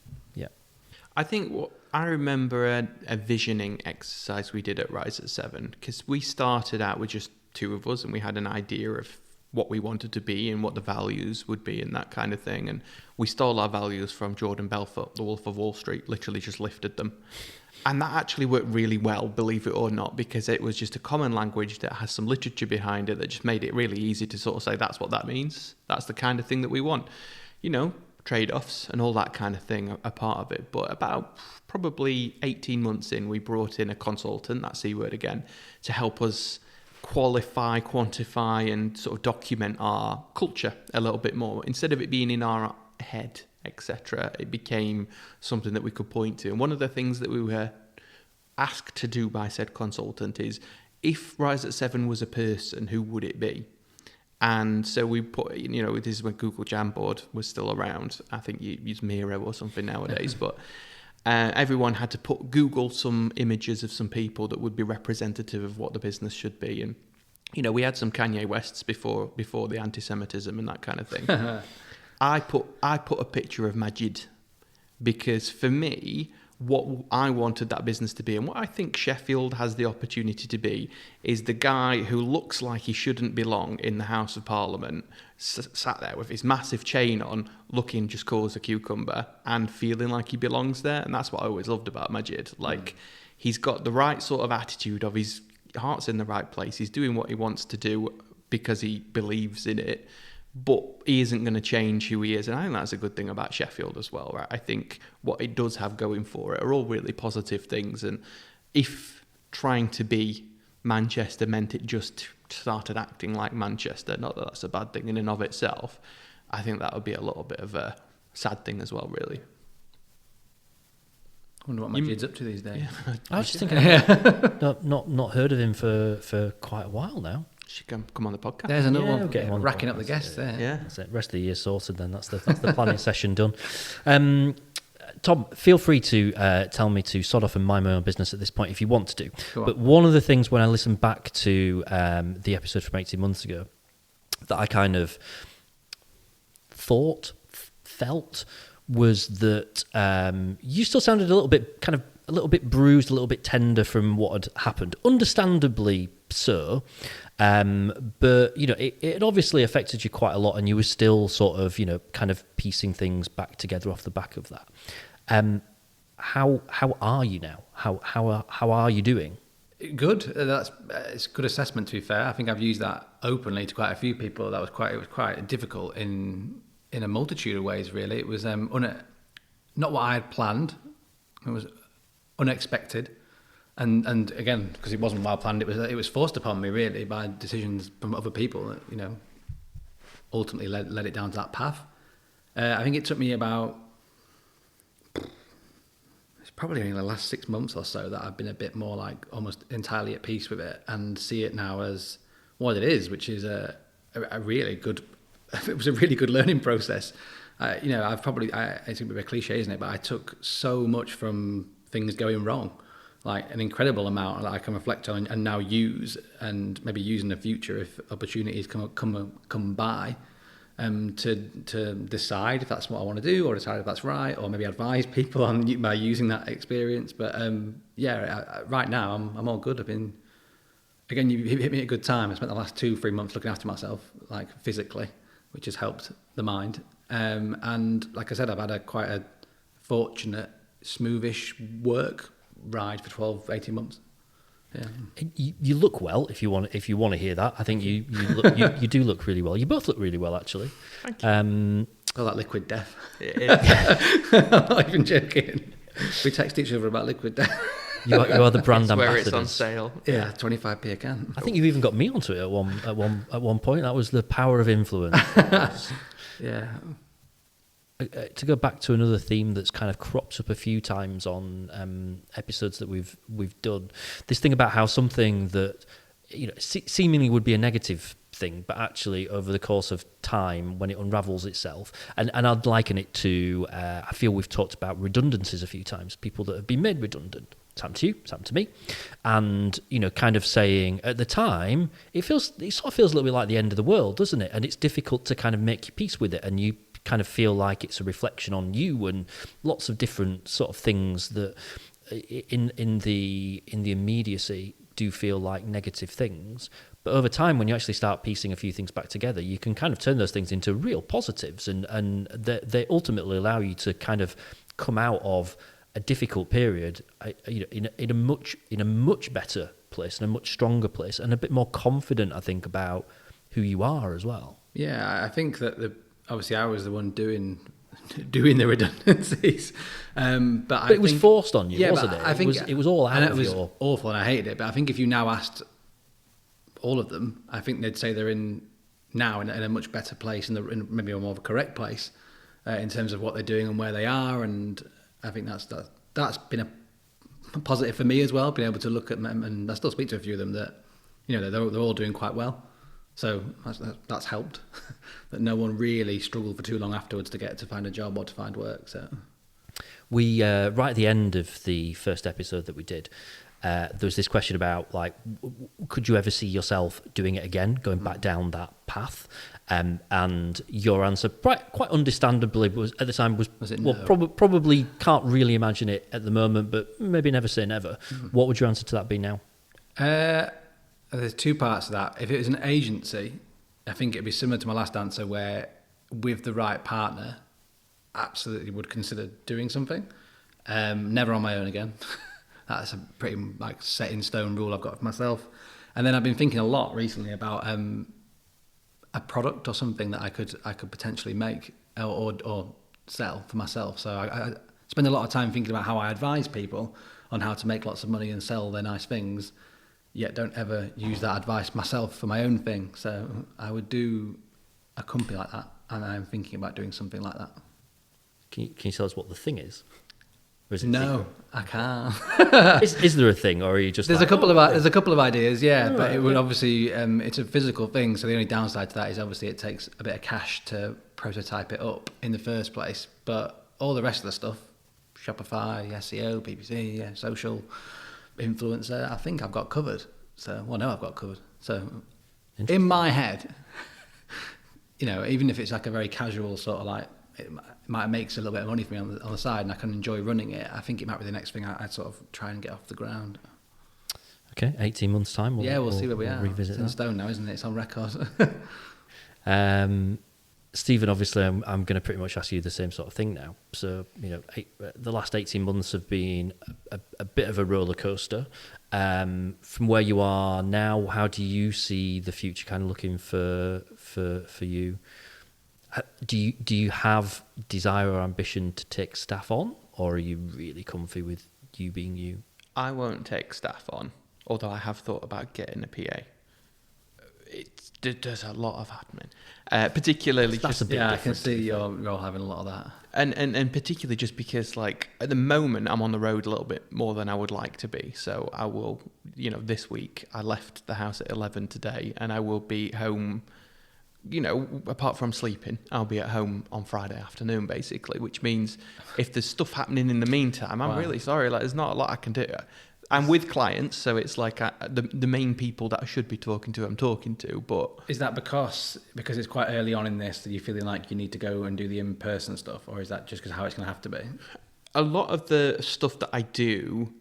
I think I remember a visioning exercise we did at Rise at 7, because we started out with just two of us and we had an idea of what we wanted to be and what the values would be and that kind of thing. And we stole our values from Jordan Belfort, the Wolf of Wall Street, literally just lifted them. And that actually worked really well, believe it or not, because it was just a common language that has some literature behind it that just made it really easy to sort of say, that's what that means. That's the kind of thing that we want. You know, trade-offs and all that kind of thing are part of it. But about probably 18 months in, we brought in a consultant, that C word again, to help us qualify, quantify, and sort of document our culture a little bit more. Instead of it being in our head, etc., it became something that we could point to. And one of the things that we were asked to do by said consultant is, if Rise at 7 was a person, who would it be? And so we put, you know, this is when Google Jamboard was still around. I think you use Miro or something nowadays, but everyone had to Google some images of some people that would be representative of what the business should be. And, you know, we had some Kanye Wests before the anti-Semitism and that kind of thing. I put a picture of Majid because for me, what I wanted that business to be and what I think Sheffield has the opportunity to be is the guy who looks like he shouldn't belong in the House of Parliament, sat there with his massive chain on, looking just cool as a cucumber and feeling like he belongs there. And that's what I always loved about Majid. Like, he's got the right sort of attitude of his heart's in the right place. He's doing what he wants to do because he believes in it. But he isn't going to change who he is. And I think that's a good thing about Sheffield as well, right? I think what it does have going for it are all really positive things. And if trying to be Manchester meant it just started acting like Manchester, not that that's a bad thing in and of itself, I think that would be a little bit of a sad thing as well, really. I wonder what my kid's up to these days. Yeah. I was just thinking, not heard of him for quite a while now. She can come on the podcast. There's another one. Get him on racking the up the guests there. Yeah. That's it. Rest of the year sorted then. That's the planning session done. Tom, feel free to tell me to sod off and mind my own business at this point if you want to do. But one of the things when I listened back to the episode from 18 months ago that I kind of felt was that you still sounded a little bit bruised, a little bit tender from what had happened. Understandably so. But, you know, it obviously affected you quite a lot and you were still sort of, you know, kind of piecing things back together off the back of that. How are you now? How are you doing? Good. It's a good assessment, to be fair. I think I've used that openly to quite a few people. It was quite difficult in a multitude of ways, really. It was not what I had planned. It was unexpected. And again, because it wasn't well planned, it was forced upon me really by decisions from other people that, you know, ultimately led it down to that path. I think it took me about, it's probably only the last 6 months or so that I've been a bit more like almost entirely at peace with it and see it now as what it is, which is a really good, it was a really good learning process. You know, it's a bit of a cliche, isn't it? But I took so much from things going wrong. Like an incredible amount that I can reflect on and now use and maybe use in the future if opportunities come by, to decide if that's what I want to do or decide if that's right or maybe advise people on by using that experience. But right now I'm all good. I've been, again, you hit me at a good time. I spent the last 2-3 months looking after myself, like physically, which has helped the mind. And like I said, I've had quite a fortunate, smoothish work ride for 12-18 months. Yeah. You look well if you want to hear that. I think you you do look really well. You both look really well, actually. Thank you. Call that liquid death. I'm not even joking. We text each other about liquid death. You are the brand ambassadors. Where it's on sale. Yeah, 25p a can. I think you've even got me onto it at one point. That was the power of influence. Yeah. To go back to another theme that's kind of cropped up a few times on episodes that we've done, this thing about how something that, you know, seemingly would be a negative thing, but actually over the course of time, when it unravels itself, and I'd liken it to, I feel we've talked about redundancies a few times, people that have been made redundant. It's happened to you, it's happened to me, and, you know, kind of saying at the time, it sort of feels a little bit like the end of the world, doesn't it? And it's difficult to kind of make your peace with it, and you kind of feel like it's a reflection on you, and lots of different sort of things that in the immediacy do feel like negative things. But over time, when you actually start piecing a few things back together, you can kind of turn those things into real positives, and they ultimately allow you to kind of come out of a difficult period, in a much better place, and a much stronger place, and a bit more confident, I think, about who you are as well. Yeah, I think that obviously I was the one doing the redundancies, but it was forced on you, wasn't it? I think it was all out of was your... awful, and I hated it. But I think if you now asked all of them, I think they'd say they're in a much better place, and in maybe a more of a correct place in terms of what they're doing and where they are. And I think that's been a positive for me as well, being able to look at them, and I still speak to a few of them that they're all doing quite well. So that's helped that no one really struggled for too long afterwards to find a job or to find work. So we right at the end of the first episode that we did, there was this question about, like, could you ever see yourself doing it again, going back down that path? And your answer, quite understandably, was at the time was it well, no? Probably can't really imagine it at the moment, but maybe never say never. What would your answer to that be now? There's two parts to that. If it was an agency, I think it'd be similar to my last answer, where with the right partner, absolutely would consider doing something. Never on my own again. That's a pretty set in stone rule I've got for myself. And then I've been thinking a lot recently about a product or something that I could potentially make or sell for myself. So I spend a lot of time thinking about how I advise people on how to make lots of money and sell their nice things, yet don't ever use that advice myself for my own thing. So I would do a company like that, and I'm thinking about doing something like that. Can you tell us what the thing is? Or is it No, I can't. is there a thing, or are you just... There's a couple of ideas, yeah, Oh, but it right, would yeah. obviously it's a physical thing. So the only downside to that is obviously it takes a bit of cash to prototype it up in the first place. But all the rest of the stuff, Shopify, SEO, PPC, yeah, social, influencer, I think I've got covered. No, I've got covered. So in my head, even if it's like a very casual sort of like, it might make a little bit of money for me on the side, and I can enjoy running it, I think it might be the next thing I'd sort of try and get off the ground. Okay, 18 months' time. We'll see where we are. Revisit it's in that. stone now, isn't it? It's on record. Stephen, obviously, I'm going to pretty much ask you the same sort of thing now. So, the last 18 months have been a bit of a roller coaster. From where you are now, how do you see the future kind of looking for you? Do you have desire or ambition to take staff on, or are you really comfy with you being you? I won't take staff on, although I have thought about getting a PA. It does a lot of admin, particularly. That's a bit I different. can see you're all having a lot of that. And particularly just because, like, at the moment I'm on the road a little bit more than I would like to be. So I will, this week I left the house at 11 today, and I will be home. Apart from sleeping, I'll be at home on Friday afternoon, basically, which means if there's stuff happening in the meantime, I'm really sorry, like, there's not a lot I can do. I'm with clients, so it's like the main people that I should be talking to, I'm talking to, but... Is that because it's quite early on in this that you're feeling like you need to go and do the in-person stuff, or is that just because how it's going to have to be? A lot of the stuff that I do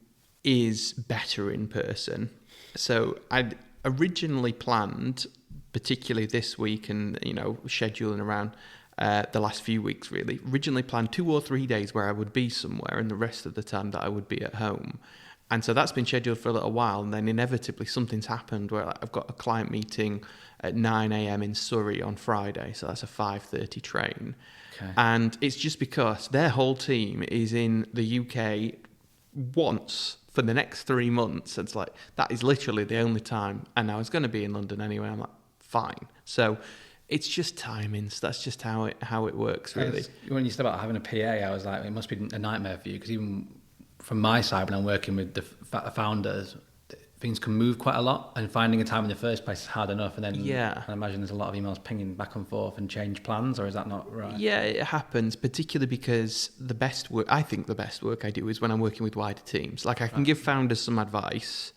is better in person. So I'd originally planned, particularly this week and, scheduling around the last few weeks, really, originally planned 2 or 3 days where I would be somewhere and the rest of the time that I would be at home. And so that's been scheduled for a little while, and then inevitably something's happened where I've got a client meeting at 9 a.m. in Surrey on Friday, so that's a 5:30 train. Okay. And it's just because their whole team is in the UK once for the next 3 months. It's like, that is literally the only time, and I was going to be in London anyway. I'm like, fine. So it's just timings. That's just how it works, really. When you said about having a PA, I was like, it must be a nightmare for you, because even from my side, when I'm working with the founders, things can move quite a lot, and finding a time in the first place is hard enough. And then I imagine there's a lot of emails pinging back and forth and change plans, or is that not right? Yeah, it happens, particularly because I think the best work I do is when I'm working with wider teams. Like, I can give founders some advice,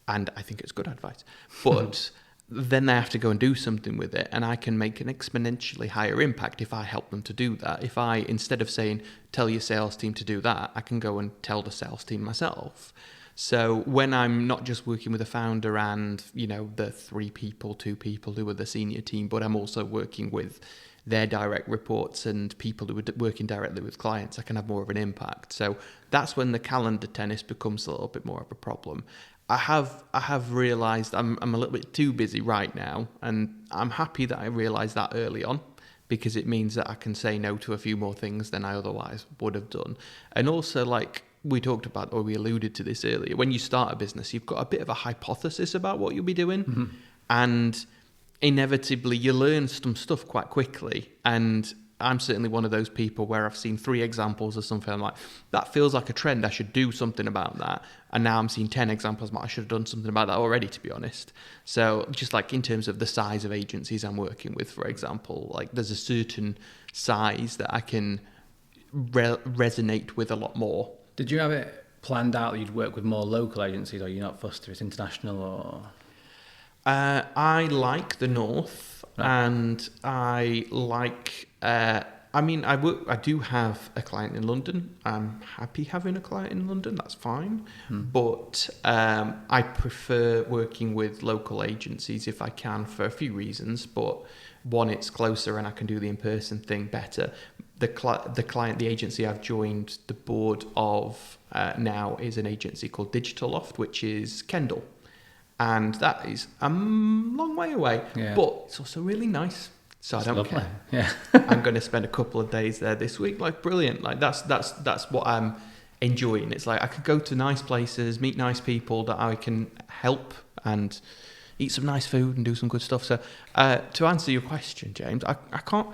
and I think it's good advice, but then they have to go and do something with it, and I can make an exponentially higher impact if I help them to do that. If I, instead of saying, tell your sales team to do that, I can go and tell the sales team myself. So when I'm not just working with a founder and, the 3 people, 2 people who are the senior team, but I'm also working with their direct reports and people who are working directly with clients, I can have more of an impact. So that's when the calendar tennis becomes a little bit more of a problem. I have realised I'm a little bit too busy right now, and I'm happy that I realised that early on, because it means that I can say no to a few more things than I otherwise would have done. And also, like we talked about, or we alluded to this earlier, when you start a business, you've got a bit of a hypothesis about what you'll be doing, and inevitably you learn some stuff quite quickly. And I'm certainly one of those people where I've seen 3 examples of something, I'm like, that feels like a trend, I should do something about that. And now I'm seeing 10 examples, I'm like, I should have done something about that already, to be honest. So just like in terms of the size of agencies I'm working with, for example, like there's a certain size that I can resonate with a lot more. Did you have it planned out that you'd work with more local agencies, or you're not fussed if it's international? Or I like the North, and I like... I do have a client in London. I'm happy having a client in London. That's fine. But I prefer working with local agencies if I can, for a few reasons. But one, it's closer and I can do the in-person thing better. The agency I've joined the board of now is an agency called Digital Loft, which is Kendal. And that is a long way away. Yeah. But it's also really nice. So I don't care. Yeah. I'm going to spend a couple of days there this week. Like, brilliant. Like that's what I'm enjoying. It's like I could go to nice places, meet nice people that I can help, and eat some nice food and do some good stuff. So to answer your question, James, I can't.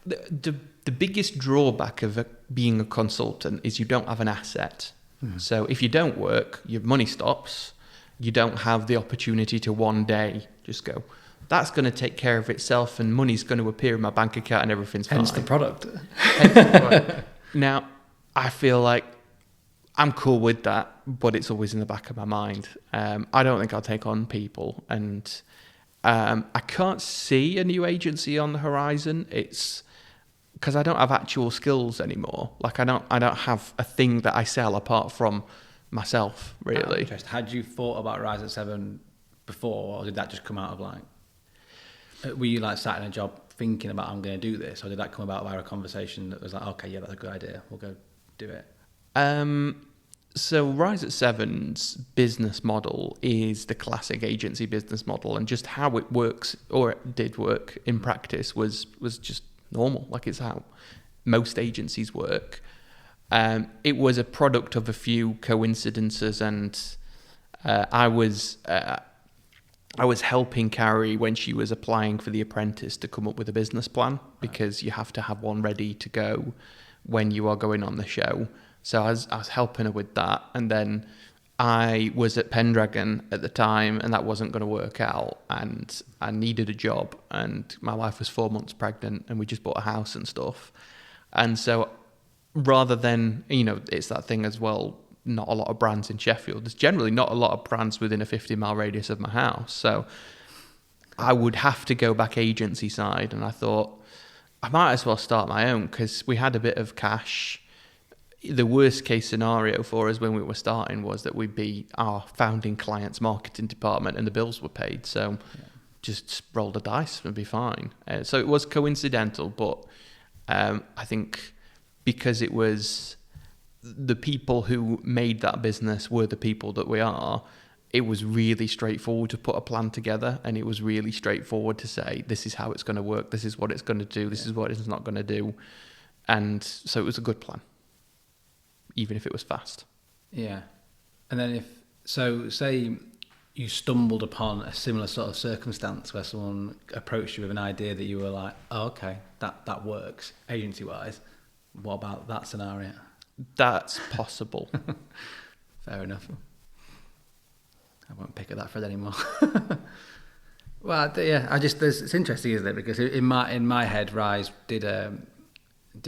The biggest drawback of being a consultant is you don't have an asset. So if you don't work, your money stops. You don't have the opportunity to one day just go, that's going to take care of itself and money's going to appear in my bank account and everything's Hence fine. the product. Now, I feel like I'm cool with that, but it's always in the back of my mind. I don't think I'll take on people, and I can't see a new agency on the horizon. It's because I don't have actual skills anymore. Like I don't have a thing that I sell apart from myself, really. Had you thought about Rise at 7 before, or did that just come out of like... Were you like sat in a job thinking about, I'm going to do this, or did that come about via a conversation that was like, okay, yeah, that's a good idea, we'll go do it? So Rise at 7's business model is the classic agency business model, and just how it works, or it did work in practice, was just normal. Like it's how most agencies work. It was a product of a few coincidences, and I was helping Carrie when she was applying for The Apprentice to come up with a business plan, because you have to have one ready to go when you are going on the show. So I was helping her with that, and then I was at Pendragon at the time, and that wasn't going to work out, and I needed a job, and my wife was 4 months pregnant, and we just bought a house and stuff. And so rather than, it's that thing as well, not a lot of brands in Sheffield. There's generally not a lot of brands within a 50-mile radius of my house. So I would have to go back agency side, and I thought I might as well start my own, because we had a bit of cash. The worst case scenario for us when we were starting was that we'd be our founding client's marketing department and the bills were paid. So just roll the dice and be fine. So it was coincidental, but I think because it was the people who made that business were the people that we are, it was really straightforward to put a plan together, and it was really straightforward to say, this is how it's going to work, this is what it's going to do, this is what it's not going to do. And so it was a good plan, even if it was fast. Yeah. And then say you stumbled upon a similar sort of circumstance where someone approached you with an idea that you were like, oh, okay, that works agency-wise. What about that scenario? That's possible. Fair enough. I won't pick at that thread anymore. Well, yeah, it's interesting, isn't it? Because in my head, Rise did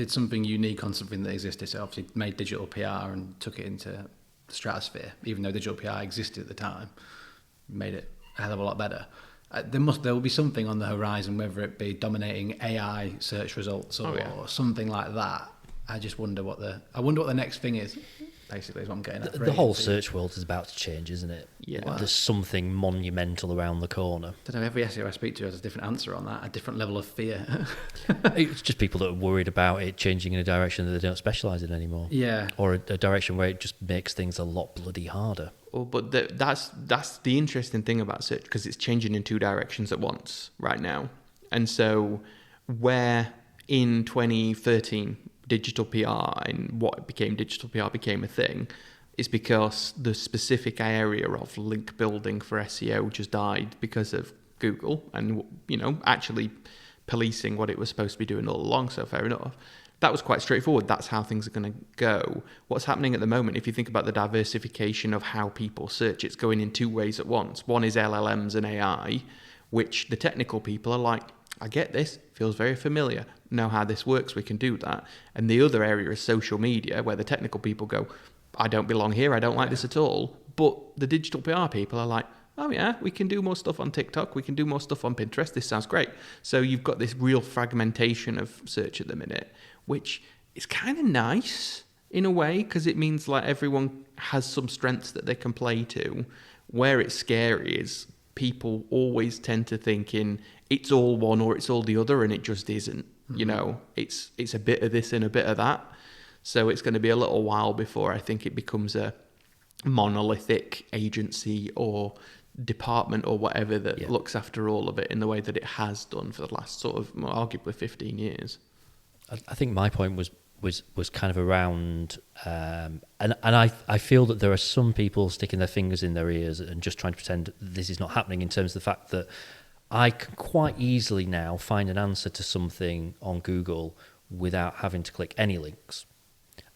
something unique on something that existed. So obviously made digital PR and took it into the stratosphere, even though digital PR existed at the time, made it a hell of a lot better. There will be something on the horizon, whether it be dominating AI search results or something like that. I just wonder what the next thing is. Basically, is what I'm getting at. The whole search world is about to change, isn't it? Yeah. There's something monumental around the corner. I don't know, every SEO I speak to has a different answer on that, a different level of fear. It's just people that are worried about it changing in a direction that they don't specialise in anymore. Yeah. Or a direction where it just makes things a lot bloody harder. Well, but that's the interesting thing about search, because it's changing in two directions at once right now. And so where in 2013 digital PR and what became digital PR became a thing is because the specific area of link building for SEO just died because of Google and, actually policing what it was supposed to be doing all along. So fair enough. That was quite straightforward. That's how things are going to go. What's happening at the moment, if you think about the diversification of how people search, it's going in two ways at once. One is LLMs and AI, which the technical people are like, I get this, feels very familiar, know how this works, we can do that. And the other area is social media, where the technical people go, I don't belong here, I don't like this at all. But the digital PR people are like, oh yeah, we can do more stuff on TikTok, we can do more stuff on Pinterest, this sounds great. So you've got this real fragmentation of search at the minute, which is kind of nice in a way, because it means like everyone has some strengths that they can play to. Where it's scary is people always tend to think in it's all one or it's all the other, and it just isn't. Mm-hmm. It's a bit of this and a bit of that. So it's going to be a little while before I think it becomes a monolithic agency or department or whatever that looks after all of it in the way that it has done for the last sort of arguably 15 years. I think my point was kind of around, and I feel that there are some people sticking their fingers in their ears and just trying to pretend this is not happening, in terms of the fact that I can quite easily now find an answer to something on Google without having to click any links.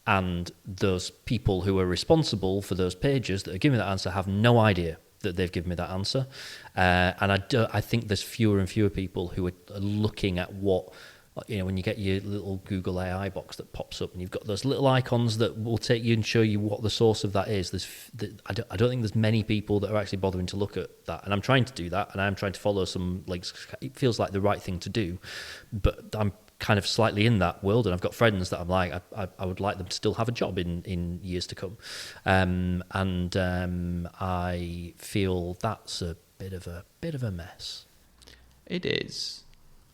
And those people who are responsible for those pages that are giving that answer have no idea that they've given me that answer. And I think there's fewer and fewer people who are looking at what, when you get your little Google AI box that pops up and you've got those little icons that will take you and show you what the source of that is. I don't think there's many people that are actually bothering to look at that. And I'm trying to do that, and I'm trying to follow some links. It feels like the right thing to do, but I'm kind of slightly in that world, and I've got friends that I'm like, I would like them to still have a job in years to come. I feel that's a bit of a mess. It is.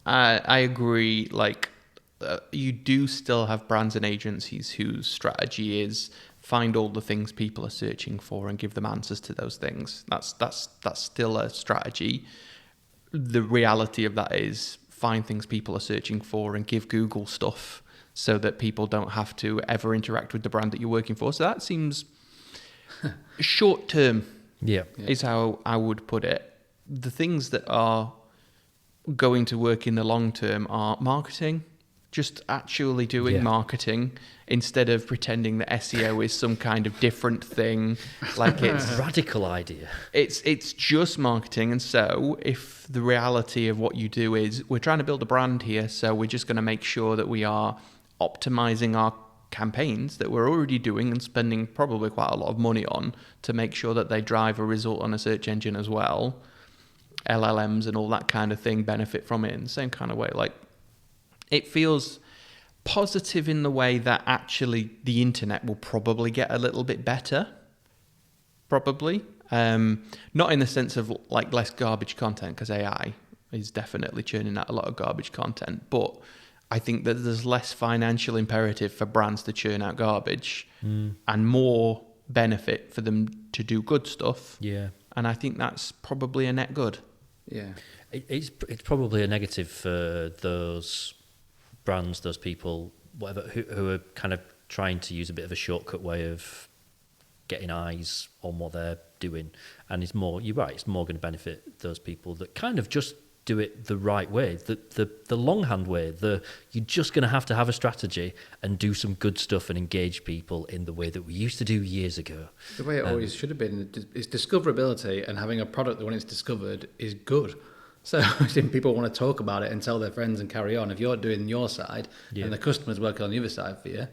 I agree. You do still have brands and agencies whose strategy is find all the things people are searching for and give them answers to those things. That's still a strategy. The reality of that is find things people are searching for and give Google stuff so that people don't have to ever interact with the brand that you're working for. So that seems short term. Yeah, is how I would put it. The things that are going to work in the long term are marketing, just actually doing marketing instead of pretending that SEO is some kind of different thing. Like it's radical idea. It's just marketing. And so if the reality of what you do is we're trying to build a brand here, so we're just going to make sure that we are optimizing our campaigns that we're already doing and spending probably quite a lot of money on to make sure that they drive a result on a search engine as well. LLMs and all that kind of thing benefit from it in the same kind of way. Like, it feels positive in the way that actually the internet will probably get a little bit better. Probably. Not in the sense of like less garbage content, because AI is definitely churning out a lot of garbage content. But I think that there's less financial imperative for brands to churn out garbage and more benefit for them to do good stuff. Yeah. And I think that's probably a net good. Yeah. It's probably a negative for those brands, those people, whatever, who are kind of trying to use a bit of a shortcut way of getting eyes on what they're doing. And it's more, you're right, it's more going to benefit those people that kind of just do it the right way, the longhand way. You're just going to have a strategy and do some good stuff and engage people in the way that we used to do years ago. The way it always should have been is discoverability, and having a product that when it's discovered is good. So people want to talk about it and tell their friends and carry on. If you're doing your side and the customer's working on the other side for you,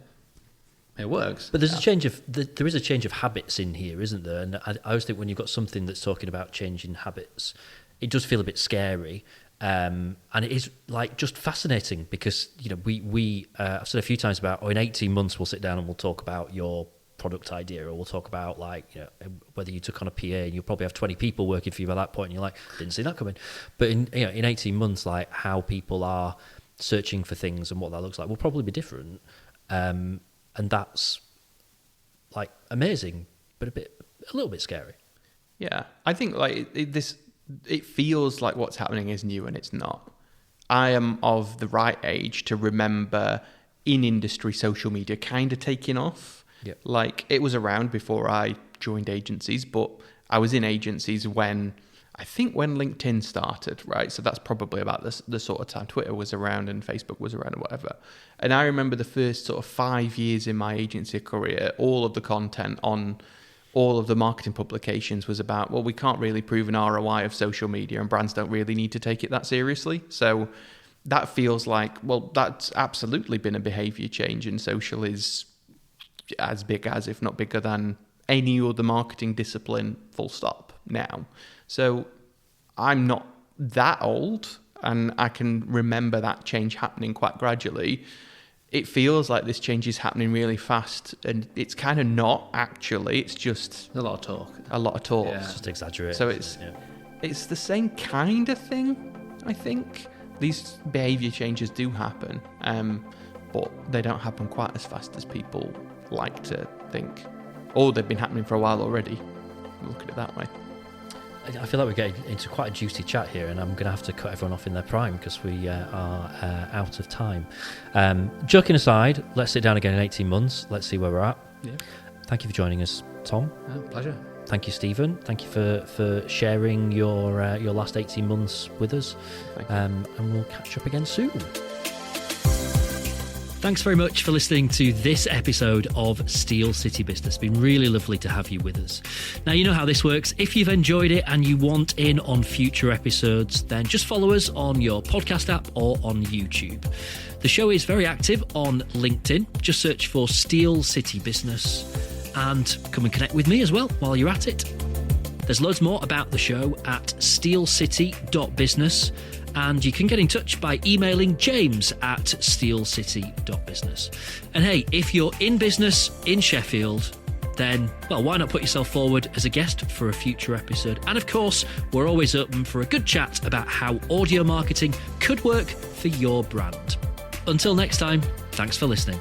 it works. But there's there is a change of habits in here, isn't there? And I always think when you've got something that's talking about changing habits, it does feel a bit scary. And it is like just fascinating because, you know, we I've said a few times about, in 18 months we'll sit down and we'll talk about your product idea, or we'll talk about, like, you know, whether you took on a PA, and you'll probably have 20 people working for you by that point, and you're like, didn't see that coming. But in 18 months, like, how people are searching for things and what that looks like will probably be different, and that's like amazing, but a little bit scary. Yeah, I think like it feels like what's happening is new, and it's not. I am of the right age to remember in industry social media kind of taking off. Yep. Like, it was around before I joined agencies, but I was in agencies when LinkedIn started, right? So that's probably about the sort of time Twitter was around and Facebook was around or whatever. And I remember the first sort of 5 years in my agency career, all of the content on all of the marketing publications was about, well, we can't really prove an ROI of social media and brands don't really need to take it that seriously. So that feels like, well, that's absolutely been a behavior change, and social is as big as, if not bigger than, any other marketing discipline, full stop, now. So I'm not that old, and I can remember that change happening quite gradually. It feels like this change is happening really fast, and it's kind of not, actually. It's just a lot of talk. Yeah. It's just exaggerated. So it's the same kind of thing, I think. These behaviour changes do happen, but they don't happen quite as fast as people like to think. Or they've been happening for a while already. Look at it that way. I feel like we're getting into quite a juicy chat here, and I'm going to have to cut everyone off in their prime because we are out of time. Joking aside, let's sit down again in 18 months. Let's see where we're at. Yeah. Thank you for joining us, Tom. Pleasure. Thank you, Stephen. Thank you for sharing your last 18 months with us. Thank you. And we'll catch up again soon. Thanks very much for listening to this episode of Steel City Business. It's been really lovely to have you with us. Now, you know how this works. If you've enjoyed it and you want in on future episodes, then just follow us on your podcast app or on YouTube. The show is very active on LinkedIn. Just search for Steel City Business and come and connect with me as well while you're at it. There's loads more about the show at steelcity.business. And you can get in touch by emailing james@steelcity.business. And hey, if you're in business in Sheffield, then, well, why not put yourself forward as a guest for a future episode? And of course, we're always open for a good chat about how audio marketing could work for your brand. Until next time, thanks for listening.